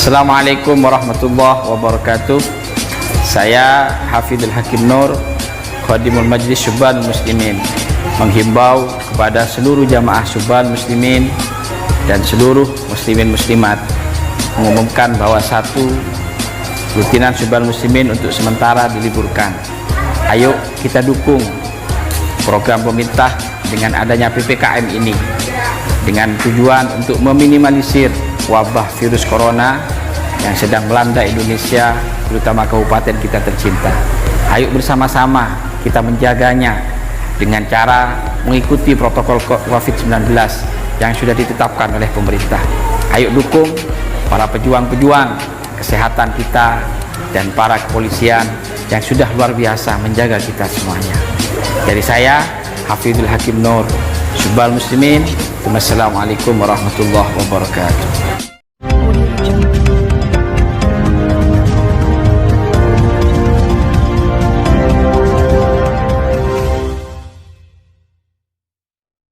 Assalamualaikum warahmatullahi wabarakatuh. Saya Hafidul Hakim Nur, Khadimul Majlis Syubban Muslimin, menghimbau kepada seluruh jamaah Syubban Muslimin dan seluruh muslimin muslimat, mengumumkan bahwa satu rutinan Syubban Muslimin untuk sementara diliburkan. Ayo kita dukung program pemerintah dengan adanya PPKM ini, dengan tujuan untuk meminimalisir wabah virus corona yang sedang melanda Indonesia, terutama kabupaten kita tercinta. Ayo bersama-sama kita menjaganya dengan cara mengikuti protokol COVID-19 yang sudah ditetapkan oleh pemerintah. Ayo dukung para pejuang-pejuang kesehatan kita dan para kepolisian yang sudah luar biasa menjaga kita semuanya. Dari saya, Hafidul Hakim Nur, Syubban Muslimin. Wassalamualaikum warahmatullahi wabarakatuh.